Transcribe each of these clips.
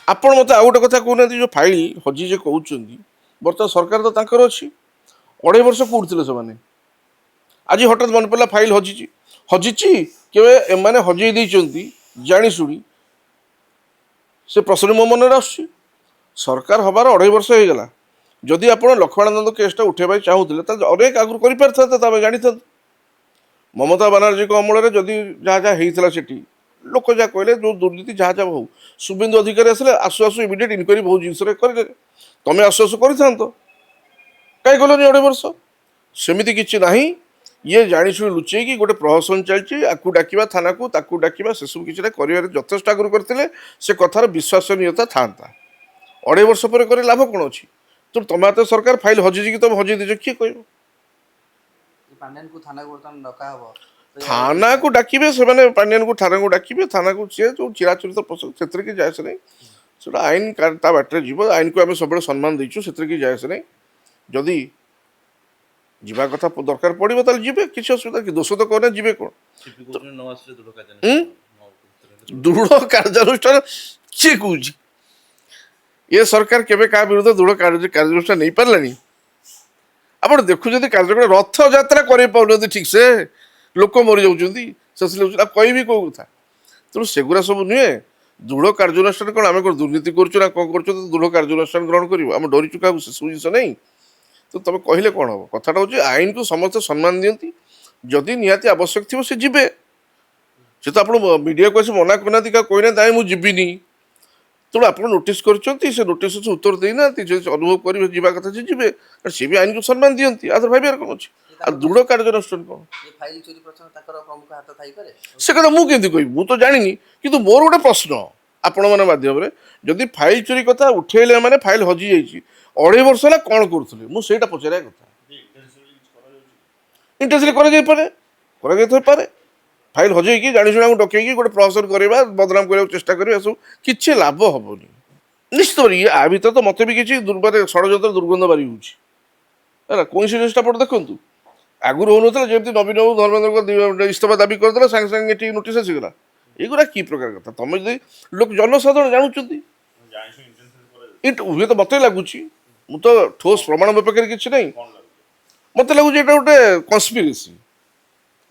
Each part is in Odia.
ଆପଣ ମୋତେ ଆଉ ଗୋଟେ କଥା କହୁନାହାନ୍ତି, ଯେଉଁ ଫାଇଲ୍ ହଜି ଯେ କହୁଛନ୍ତି, ବର୍ତ୍ତମାନ ସରକାର ତ ତାଙ୍କର ଅଛି, 2.5 ବର୍ଷ କେଉଁଠି ଥିଲେ ସେମାନେ? ଆଜି ହଠାତ୍ ମନେ ପଡ଼ିଲା ଫାଇଲ୍ ହଜିଛି କେବେ ଏମାନେ ହଜେଇ ଦେଇଛନ୍ତି ଜାଣିଶୁଣି, ସେ ପ୍ରଶ୍ନ ମୋ ମନରେ ଆସୁଛି। ସରକାର ହେବାର 2.5 ବର୍ଷ ହେଇଗଲା, ଯଦି ଆପଣ ଲକ୍ଷ୍ମଣାନନ୍ଦ କେସ୍ଟା ଉଠାଇବା ପାଇଁ ଚାହୁଁଥିଲେ ତାହେଲେ ଅନେକ ଆଗରୁ କରିପାରିଥାନ୍ତେ, ତମେ ଜାଣିଥାନ୍ତେ। ମମତା ବାନାର୍ଜୀଙ୍କ ଅମଳରେ ଯଦି ଯାହା ଯାହା ହେଇଥିଲା ସେଠି, ଲୋକ ଯାହା କହିଲେ, ଯେଉଁ ଦୁର୍ନୀତି ଯାହା ଯାହା ହଉ, ଶୁଭେନ୍ଦୁ ଅଧିକାରୀ ଆସିଲେ ଆସୁ ଆସୁ ଇମିଡ଼ିଏଟ୍ ଇନକ୍ୱାରି ବହୁତ ଜିନିଷରେ କରିଦେଲେ। ତମେ ଆସୁ ଆସୁ କରିଥାନ୍ତ, କାହିଁ କଲନି 2.5 ବର୍ଷ? ସେମିତି କିଛି ନାହିଁ। ଇଏ ଜାଣିଶୁଣି ଲୁଚେଇକି ଗୋଟେ ପ୍ରହସନ ଚାଲିଛି, ଆକୁ ଡାକିବା ଥାନାକୁ, ତାକୁ ଡାକିବା, ସେସବୁ କିଛି ନାହିଁ। କରିବାରେ ଯଥେଷ୍ଟ ଆଗରୁ କରିଥିଲେ ସେ କଥାର ବିଶ୍ୱାସନୀୟତା ଥାନ୍ତା। 2.5 ବର୍ଷ ପରେ କରି ଲାଭ କ'ଣ ଅଛି? ତେଣୁ ତମେ ତ ସରକାର ଫାଇଲ୍ ହଜିଛି କି ତମେ ହଜେଇ ଦେଇଛ, କିଏ କହିବ? ଥାନାକୁ ଡାକିବେ ସେମାନେ, ପାଣ୍ଡିଆନକୁ ଥାନାକୁ ଡାକିବେ, ଥାନାକୁ ସିଏ ଯେଉଁ ଚିରାଚରିତ ପ୍ରସଙ୍ଗ ସେଥିରେ କିଛି ଯାଏ ଆସେ ନାହିଁ। ସେଟା ଆଇନ ତା ବାଟରେ ଯିବ, ଆଇନକୁ ଆମେ ସବୁବେଳେ ସମ୍ମାନ ଦେଇଛୁ, ସେଥିରେ କିଛି ଯାଏ ଆସେ ନାହିଁ। ଯଦି ଯିବା କଥା ଦରକାର ପଡ଼ିବ ତାହେଲେ ଯିବେ, କିଛି ଅସୁବିଧା କି? ଦୋଷ ତ କରେ, ଯିବେ କ'ଣ? ଦୃଢ଼ କାର୍ଯ୍ୟାନୁଷ୍ଠାନ କିଏ କହୁଛି? ଏ ସରକାର କେବେ କାହା ବିରୁଦ୍ଧ ଦୃଢ଼ କାର୍ଯ୍ୟାନୁଷ୍ଠାନ ନେଇପାରିଲାନି? ଆପଣ ଦେଖୁଛନ୍ତି କାର୍ଯ୍ୟକ୍ରମ, ରଥଯାତ୍ରା କରେଇ ପାରୁନାହାନ୍ତି ଠିକ୍ସେ, ଲୋକ ମରିଯାଉଛନ୍ତି, ଶେଷ ଆଉ କହିବି କେଉଁ କଥା? ତେଣୁ ସେଗୁଡ଼ା ସବୁ ନୁହେଁ। ଦୃଢ଼ କାର୍ଯ୍ୟାନୁଷ୍ଠାନ କ'ଣ? ଆମେ କ'ଣ ଦୁର୍ନୀତି କରୁଛୁ ନା କ'ଣ କରୁଛୁ ତ ଦୃଢ଼ କାର୍ଯ୍ୟାନୁଷ୍ଠାନ ଗ୍ରହଣ କରିବୁ? ଆମେ ଡରିଛୁ କାହାକୁ? ସେସବୁ ଜିନିଷ ନାହିଁ। ତ ତମେ କହିଲେ କ'ଣ ହେବ? କଥାଟା ହେଉଛି ଆଇନକୁ ସମସ୍ତେ ସମ୍ମାନ ଦିଅନ୍ତି, ଯଦି ନିହାତି ଆବଶ୍ୟକ ଥିବ ସେ ଯିବେ। ସେ ତ ଆପଣ ମିଡ଼ିଆକୁ ଆସି ମନା କରିନାହାନ୍ତି, କାହାକୁ କହିନାହାନ୍ତି ନାଇଁ ମୁଁ ଯିବିନି। ତେଣୁ ଆପଣ ନୋଟିସ୍ କରିଛନ୍ତି, ସେ ନୋଟିସ୍ ଉତ୍ତର ଦେଇନାହାନ୍ତି, ଯଦି ଅନୁଭବ କରିବେ ଯିବା କଥା ସେ ଯିବେ, କାରଣ ସେ ବି ଆଇନକୁ ସମ୍ମାନ ଦିଅନ୍ତି, ଆଦର ଭାବିବାର କ'ଣ ଅଛି? ଆଉ ଦୃଢ଼ କାର୍ଯ୍ୟାନୁଷ୍ଠାନ କ'ଣ? ସେ କଥା ମୁଁ କେମିତି କହିବି? ମୁଁ ତ ଜାଣିନି, କିନ୍ତୁ ମୋର ଗୋଟେ ପ୍ରଶ୍ନ ଆପଣମାନଙ୍କ ମାଧ୍ୟମରେ, ଯଦି ଫାଇଲ୍ ଚୋରି କଥା ଉଠେଇଲେ ମାନେ ଫାଇଲ୍ ହଜିଯାଇଛି 2.5 ବର୍ଷ ହେଲା କ'ଣ କରୁଥିଲେ, ମୁଁ ସେଇଟା ପଚାରିବା କଥା। ଇଣ୍ଟେନ୍ସଲି କରାଯାଇଥାଇପାରେ। ଫାଇଲ୍ ହଜେଇକି ଜାଣିଶୁଣି ଆମକୁ ଡକେଇକି ଗୋଟେ ପ୍ରହସନ କରିବା, ବଦନାମ କରିବାକୁ ଚେଷ୍ଟା କରିବା, ଏସବୁ କିଛି ଲାଭ ହେବନି ନିଶ୍ଚିତ। ଇଏ ଆ ଭିତରେ ତ ମୋତେ ବି କିଛି ଷଡ଼ଯନ୍ତ୍ର ଦୁର୍ଗନ୍ଧ ବାରି ହେଉଛି ହେଲା। କୋଇନ୍ସିଡେନ୍ସଟା ଆପଣ ଦେଖନ୍ତୁ, ଆଗରୁ ହେଉନଥିଲା, ଯେମିତି ନବୀନ ବାବୁ ଧର୍ମେନ୍ଦ୍ରଙ୍କ ଇସ୍ତଫା ଦାବି କରିଦେଲା, ସାଙ୍ଗେ ସାଙ୍ଗେ ଏଠି ନୋଟିସ୍ ଆସିଗଲା। ଏଇଗୁଡ଼ା କି ପ୍ରକାର କଥା? ତମେ ଯଦି ଲୋକ ଜନସାଧାରଣ ଜାଣୁଛନ୍ତି, ହୁଏତ ମୋତେ ଲାଗୁଛି, ମୁଁ ତ ଠୋସ୍ ପ୍ରମାଣ ମୋ ପାଖରେ କିଛି ନାହିଁ, ମୋତେ ଲାଗୁଛି ଏଇଟା ଗୋଟେ କନ୍ସପିରେସି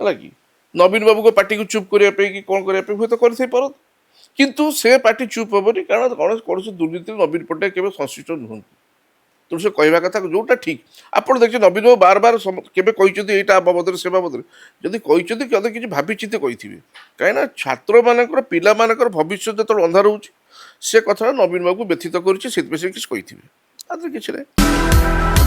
ହେଲା କି, ନବୀନ ବାବୁଙ୍କ ପାର୍ଟିକୁ ଚୁପ୍ କରିବା ପାଇଁ କି କ'ଣ କରିବା ପାଇଁ ହୁଏତ କରିଥାଇପାରନ୍ତି। କିନ୍ତୁ ସେ ପାର୍ଟି ଚୁପ୍ ହେବନି, କାରଣ କୌଣସି ଦୁର୍ନୀତିରେ ନବୀନ ପଟ୍ଟନାୟକ କେବେ ସଂଶ୍ଳିଷ୍ଟ ନୁହନ୍ତି। ତେଣୁ ସେ କହିବା କଥା ଯେଉଁଟା ଠିକ୍। ଆପଣ ଦେଖିବେ ନବୀନ ବାବୁ ବାର କେବେ କହିଛନ୍ତି ଏଇଟା ବାବଦରେ ସେ ବାବଦରେ? ଯଦି କହିଛନ୍ତି କେବେ କିଛି ଭାବିଚିନ୍ତି କହିଥିବେ, କାହିଁକିନା ଛାତ୍ରମାନଙ୍କର, ପିଲାମାନଙ୍କର ଭବିଷ୍ୟତ ଯେତେବେଳେ ଅନ୍ଧାର ହେଉଛି, ସେ କଥାଟା ନବୀନ ବାବୁକୁ ବ୍ୟଥିତ କରୁଛି, ସେଥିପାଇଁ ସେ କିଛି କହିଥିବେ, ଆଦରେ କିଛି ନାହିଁ।